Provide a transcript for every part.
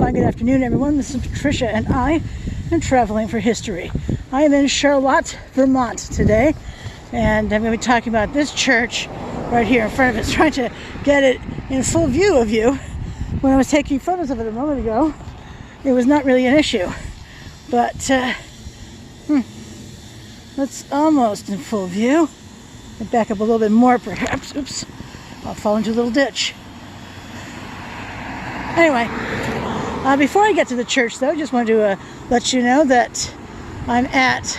morning, good afternoon, everyone. This is Patricia, and I am traveling for history. I am in Charlotte, Vermont today, and I'm going to be talking about this church right here in front of us, trying to get it in full view of you. When I was taking photos of it a moment ago, it was not really an issue, but that's almost in full view. I'll back up a little bit more, perhaps. Oops, I'll fall into a little ditch. Anyway, before I get to the church, though, I just wanted to let you know that I'm at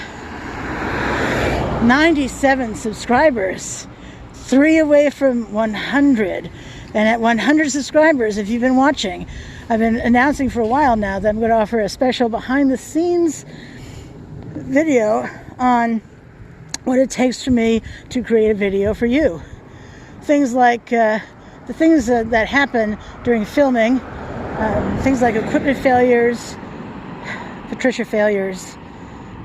97 subscribers, 3 away from 100. And at 100 subscribers, if you've been watching, I've been announcing for a while now that I'm going to offer a special behind-the-scenes video on what it takes for me to create a video for you. Things like the things that happen during filming, things like equipment failures, Patricia failures.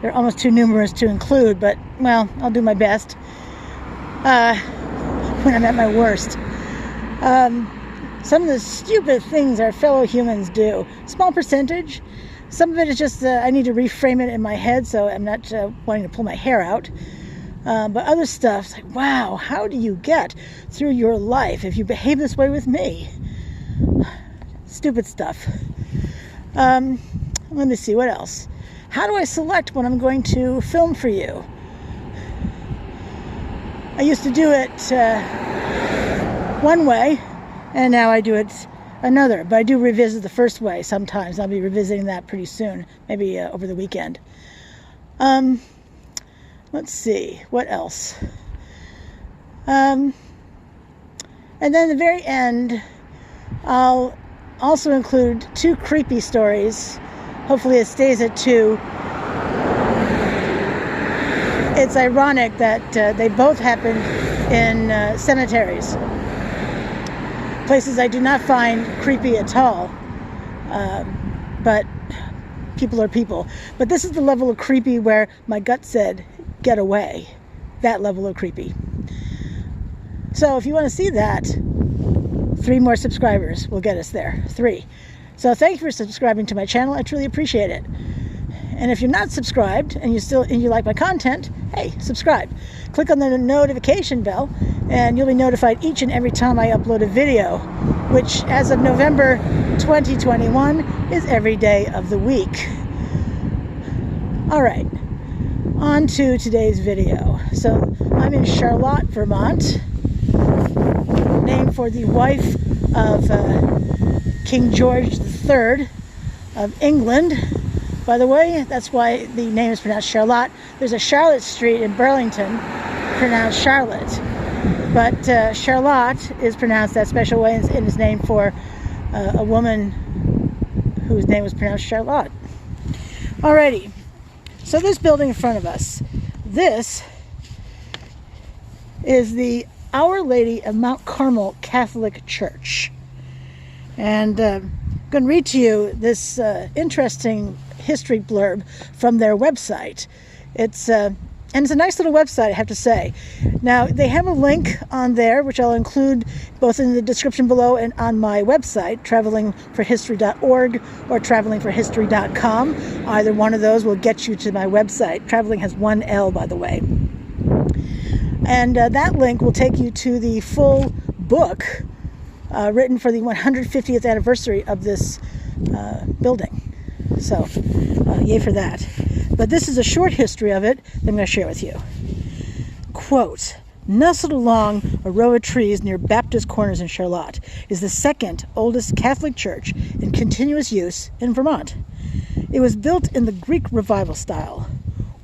They're almost too numerous to include, but, well, I'll do my best when I'm at my worst. Some of the stupid things our fellow humans do. Small percentage. Some of it is just I need to reframe it in my head, so I'm not wanting to pull my hair out. But other stuff, like, wow, how do you get through your life if you behave this way with me? Stupid stuff. Let me see, what else? How do I select when I'm going to film for you? I used to do it one way, and now I do it another. But I do revisit the first way sometimes. I'll be revisiting that pretty soon, maybe over the weekend. Let's see, what else? And then at the very end, I'll also include 2 creepy stories. Hopefully it stays at 2. It's ironic that they both happened in cemeteries. Places I do not find creepy at all. But people are people. But this is the level of creepy where my gut said, get away. That level of creepy. So if you want to see that, 3 more subscribers will get us there. 3. So thank you for subscribing to my channel. I truly appreciate it. And if you're not subscribed and you like my content, hey, subscribe. Click on the notification bell and you'll be notified each and every time I upload a video, which as of November 2021 is every day of the week. All right. On to today's video. So I'm in Charlotte, Vermont, named for the wife of King George III of England. By the way, that's why the name is pronounced Charlotte. There's a Charlotte Street in Burlington pronounced Charlotte. But Charlotte is pronounced that special way and is named for a woman whose name was pronounced Charlotte. Alrighty. So this building in front of us, this is the Our Lady of Mount Carmel Catholic Church. And I'm going to read to you this interesting history blurb from their website. And it's a nice little website, I have to say. Now, they have a link on there, which I'll include both in the description below and on my website, travelingforhistory.org or travelingforhistory.com. Either one of those will get you to my website. Traveling has 1 L, by the way. And that link will take you to the full book written for the 150th anniversary of this building. So, yay for that. But this is a short history of it that I'm going to share with you. Quote, nestled along a row of trees near Baptist Corners in Charlotte is the 2nd oldest Catholic church in continuous use in Vermont. It was built in the Greek Revival style.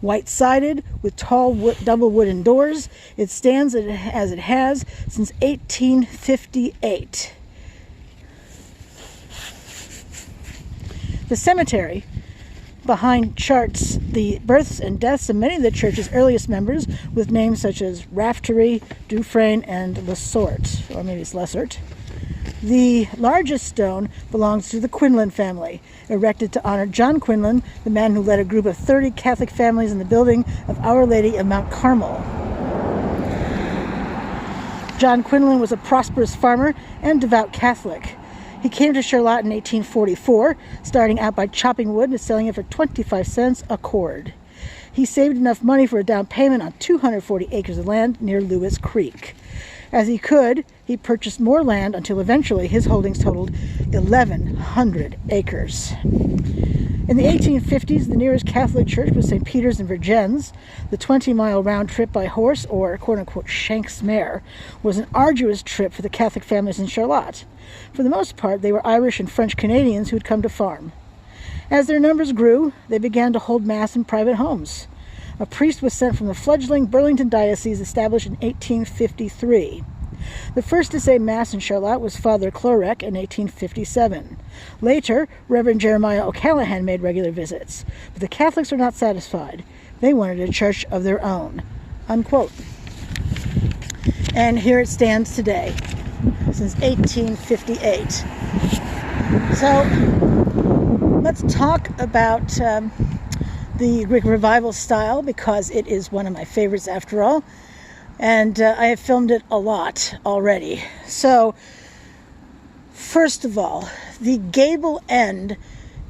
White-sided with tall double wooden doors, it stands as it has since 1858. The cemetery behind charts the births and deaths of many of the church's earliest members with names such as Raftery, Dufresne and Lessort, or maybe it's Lessort. The largest stone belongs to the Quinlan family, erected to honor John Quinlan, the man who led a group of 30 Catholic families in the building of Our Lady of Mount Carmel. John Quinlan was a prosperous farmer and devout Catholic. He came to Charlotte in 1844, starting out by chopping wood and selling it for 25 cents a cord. He saved enough money for a down payment on 240 acres of land near Lewis Creek. As he could, he purchased more land until eventually his holdings totaled 1,100 acres. In the 1850s, the nearest Catholic church was St. Peter's in Vergennes. The 20-mile round trip by horse, or quote-unquote Shanks mare, was an arduous trip for the Catholic families in Charlotte. For the most part, they were Irish and French Canadians who had come to farm. As their numbers grew, they began to hold Mass in private homes. A priest was sent from the fledgling Burlington Diocese established in 1853. The first to say Mass in Charlotte was Father Clorek in 1857. Later, Reverend Jeremiah O'Callaghan made regular visits, but the Catholics were not satisfied. They wanted a church of their own. Unquote. And here it stands today, since 1858. So, let's talk about the Greek Revival style, because it is one of my favorites after all. And I have filmed it a lot already. So, first of all, the gable end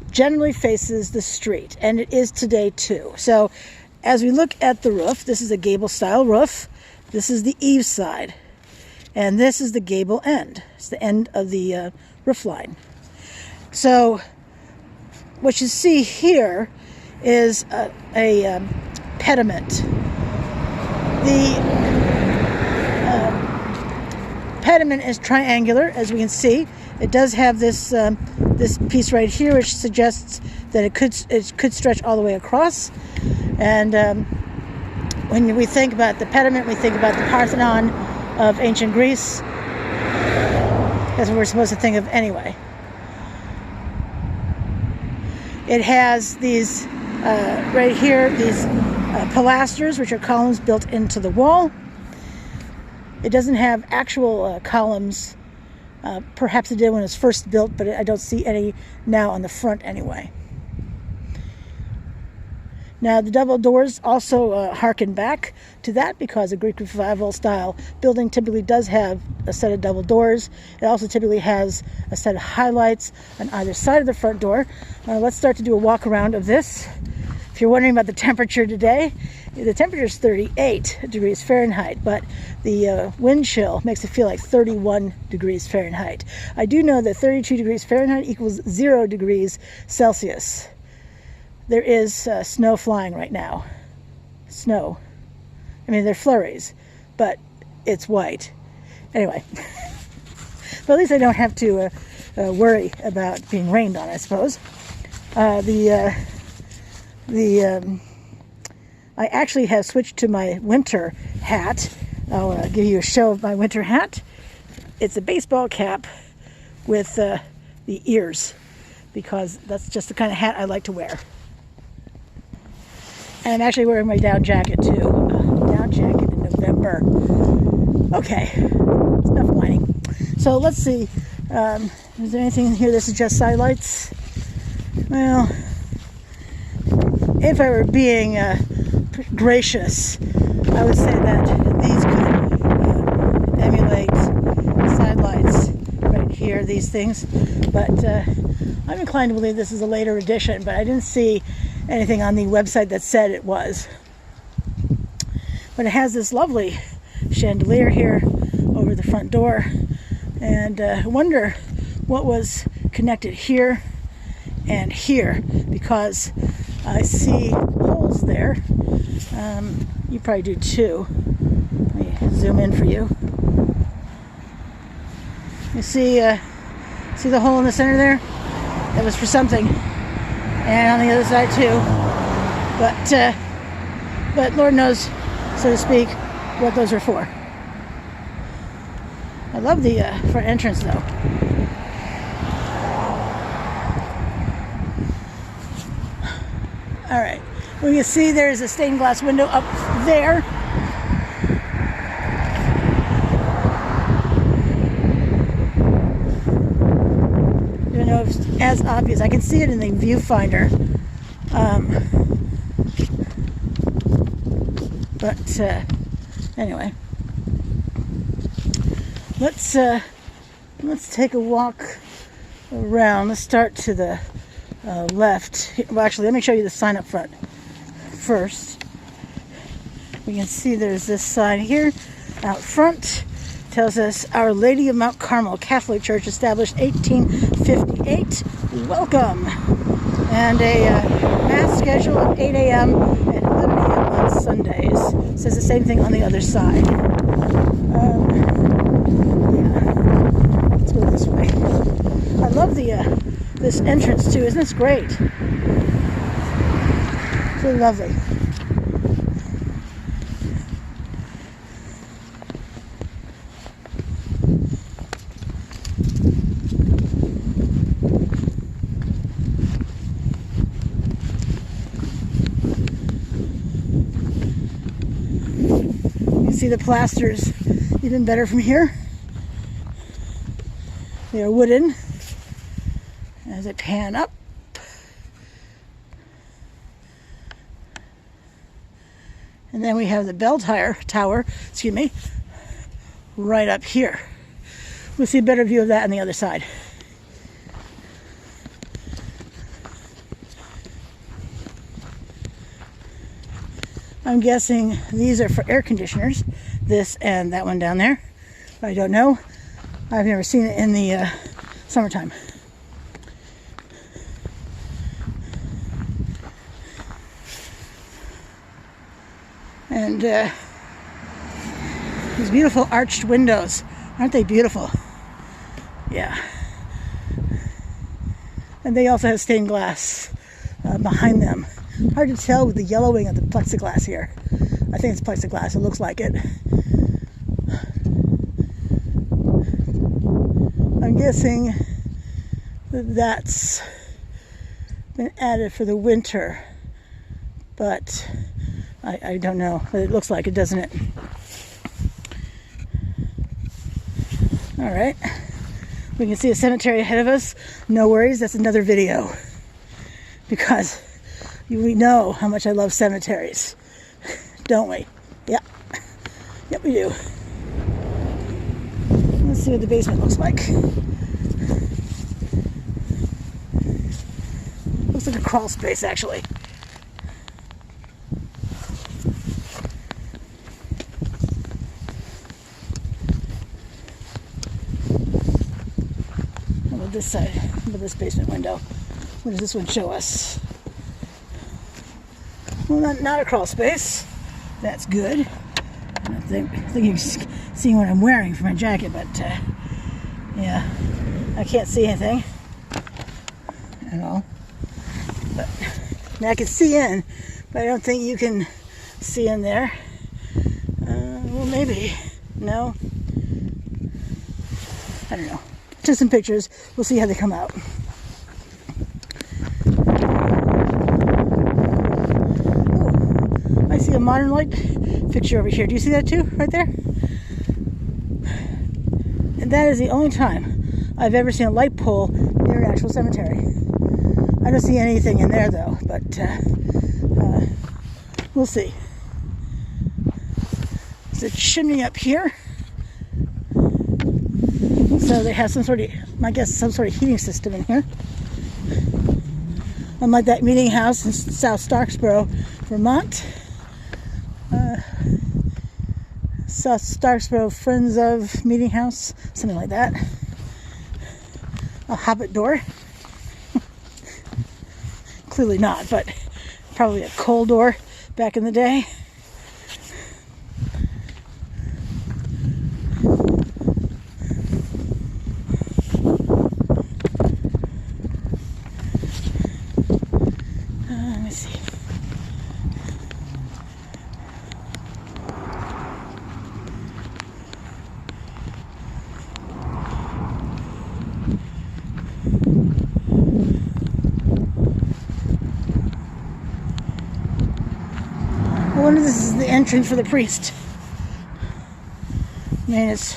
generally faces the street, and it is today too. So, as we look at the roof, this is a gable style roof. This is the eave side, and this is the gable end. It's the end of the roof line. So, what you see here is a pediment. The pediment is triangular, as we can see. It does have this this piece right here, which suggests that it could stretch all the way across. And when we think about the pediment, we think about the Parthenon of ancient Greece. That's what we're supposed to think of anyway. It has these right here, these pilasters, which are columns built into the wall. It doesn't have actual columns. Perhaps it did when it was first built, but I don't see any now on the front anyway. Now, the double doors also harken back to that, because a Greek Revival style building typically does have a set of double doors. It also typically has a set of highlights on either side of the front door. Let's start to do a walk around of this. If you're wondering about the temperature today, the temperature is 38 degrees Fahrenheit, but the wind chill makes it feel like 31 degrees Fahrenheit. I do know that 32 degrees Fahrenheit equals 0 degrees Celsius. There is snow flying right now. Snow. I mean, they're flurries, but it's white. Anyway, but at least I don't have to worry about being rained on, I suppose. I actually have switched to my winter hat. I'll give you a show of my winter hat. It's a baseball cap with the ears, because that's just the kind of hat I like to wear. And I'm actually wearing my down jacket too. Down jacket in November. Okay, enough whining. So let's see. Is there anything in here that suggests sidelights? Well, if I were being gracious, I would say that these could emulate sidelights right here, these things. But I'm inclined to believe this is a later edition, but I didn't see anything on the website that said it was. But it has this lovely chandelier here over the front door, and I wonder what was connected here and here, because I see holes there. You probably do too. Let me zoom in for you. You see the hole in the center there? That was for something. And on the other side too. But Lord knows, so to speak, what those are for. I love the front entrance though. All right. Well, you see there's a stained glass window up there. I don't know if it's as obvious. I can see it in the viewfinder. But anyway, let's take a walk around. Let's start to the left. Well, actually, let me show you the sign up front first. We can see there's this sign here out front. Tells us Our Lady of Mount Carmel Catholic Church, established 1858. Welcome. And a mass schedule of 8 a.m. and 11 a.m. on Sundays. Says the same thing on the other side. Yeah. Let's go this way. I love the this entrance too. Isn't this great? It's really lovely. See the plasters even better from here. They are wooden as I pan up. And then we have the bell tower, excuse me, right up here. We'll see a better view of that on the other side. I'm guessing these are for air conditioners, this and that one down there. I don't know. I've never seen it in the summertime. And these beautiful arched windows. Aren't they beautiful? Yeah. And they also have stained glass behind them. Hard to tell with the yellowing of the plexiglass here. I think it's plexiglass. It looks like it. I'm guessing that that's been added for the winter, but I don't know. But it looks like it, doesn't it? All right. We can see a cemetery ahead of us. No worries. That's another video, because we know how much I love cemeteries, don't we? Yep. Yep, we do. Let's see what the basement looks like. Looks like a crawl space, actually. How about this side? How about this basement window? What does this one show us? Well, not a crawl space. That's good. I think you can see what I'm wearing for my jacket, but yeah, I can't see anything at all. But I mean, I can see in, but I don't think you can see in there. Well, maybe. No. I don't know. Just some pictures. We'll see how they come out. I see a modern light fixture over here. Do you see that too, right there? And that is the only time I've ever seen a light pole near an actual cemetery. I don't see anything in there though, but we'll see. There's a chimney up here. So they have some sort of, I guess, some sort of heating system in here. Unlike that meeting house in South Starksboro, Vermont. South Starksboro Friends of Meeting House, something like that. A hobbit door. Clearly not, but probably a coal door back in the day. Let me see. I wonder if this is the entrance for the priest. I mean, it's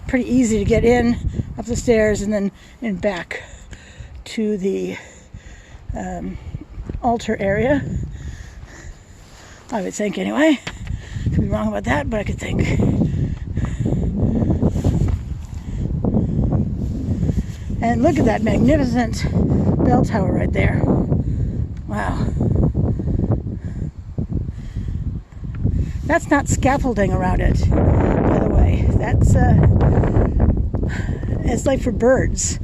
pretty easy to get in, up the stairs, and then back to the altar area. I would think, anyway. Could be wrong about that, but I could think. And look at that magnificent bell tower right there. Wow. That's not scaffolding around it, by the way. That's it's like for birds.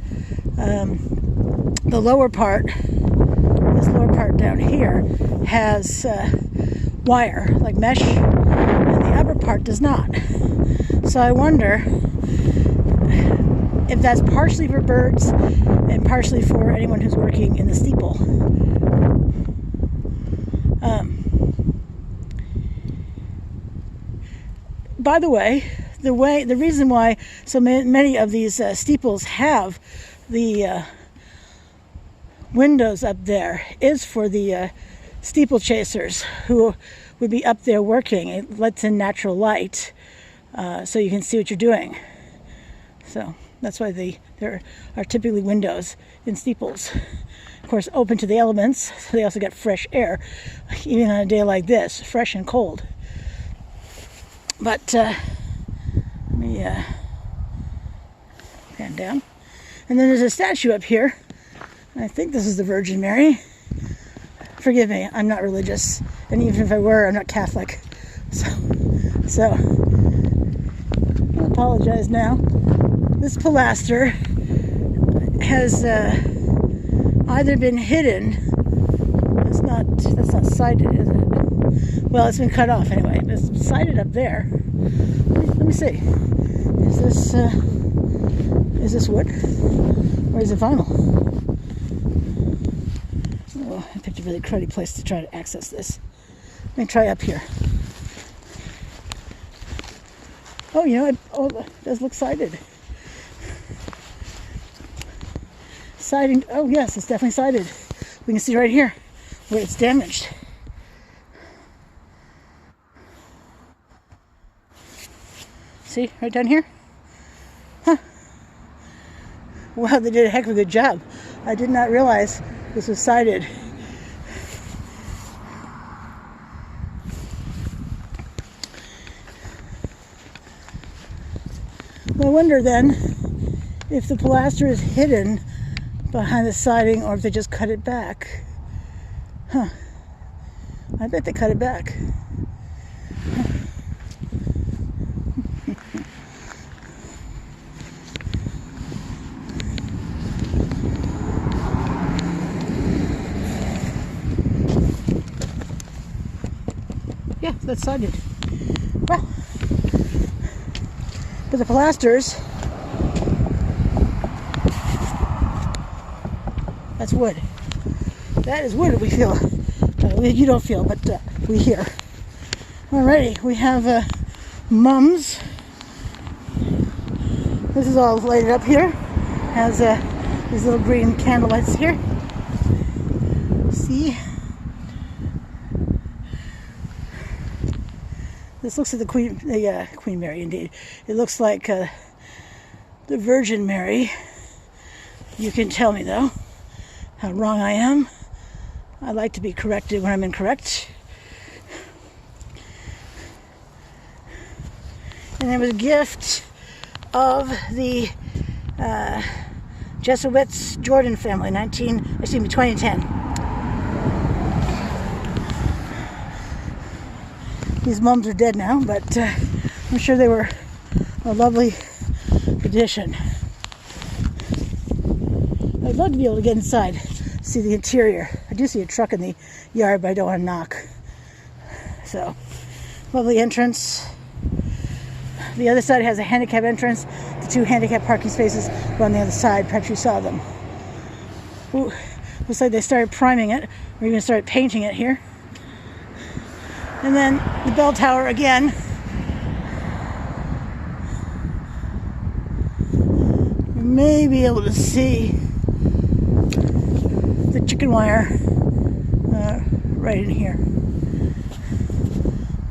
The lower part, this lower part down here, has wire, like mesh, and the upper part does not. So I wonder if that's partially for birds and partially for anyone who's working in the steeple. By the way, the reason why so many of these steeples have the windows up there is for the steeplechasers who would be up there working. It lets in natural light so you can see what you're doing. So that's why there are typically windows in steeples. Of course, open to the elements, so they also get fresh air, even on a day like this, fresh and cold. But let me pan down. And then there's a statue up here. I think this is the Virgin Mary. Forgive me, I'm not religious, and even if I were, I'm not Catholic. So I apologize now. This pilaster has either been hidden. That's not sighted, is it? Well, it's been cut off anyway. It's sighted up there. Let me see. Is this wood or is it vinyl? Oh, I picked a really cruddy place to try to access this. Let me try up here. Oh, you know, it does look sided. Siding. Oh, yes, it's definitely sided. We can see right here where it's damaged. See, right down here? Huh. Wow, they did a heck of a good job. I did not realize this was sided. Well, I wonder then if the pilaster is hidden behind the siding or if they just cut it back. Huh. I bet they cut it back. Yeah, that's sided. Well, but the pilasters, that's wood. That is wood we feel. You don't feel, but we hear. Alrighty, we have mums. This is all lighted up here. Has these little green candle lights here. See? This looks like the Queen Mary, indeed. It looks like the Virgin Mary. You can tell me, though, how wrong I am. I like to be corrected when I'm incorrect. And there was a gift of the Jesuits Jordan family, 2010. These mums are dead now, but I'm sure they were a lovely addition. I'd love to be able to get inside, see the interior. I do see a truck in the yard, but I don't want to knock. So, lovely entrance. The other side has a handicap entrance. The two handicap parking spaces are on the other side. Perhaps you saw them. Ooh, looks like they started priming it, or even started painting it here. And then the bell tower again. You may be able to see the chicken wire right in here.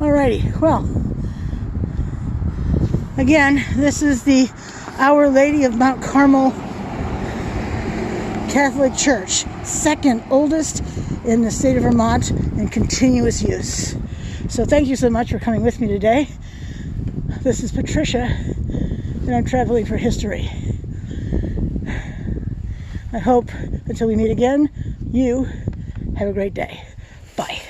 Alrighty, well, again, this is the Our Lady of Mount Carmel Catholic Church, second oldest in the state of Vermont in continuous use. So thank you so much for coming with me today. This is Patricia, and I'm traveling for history. I hope until we meet again, you have a great day. Bye.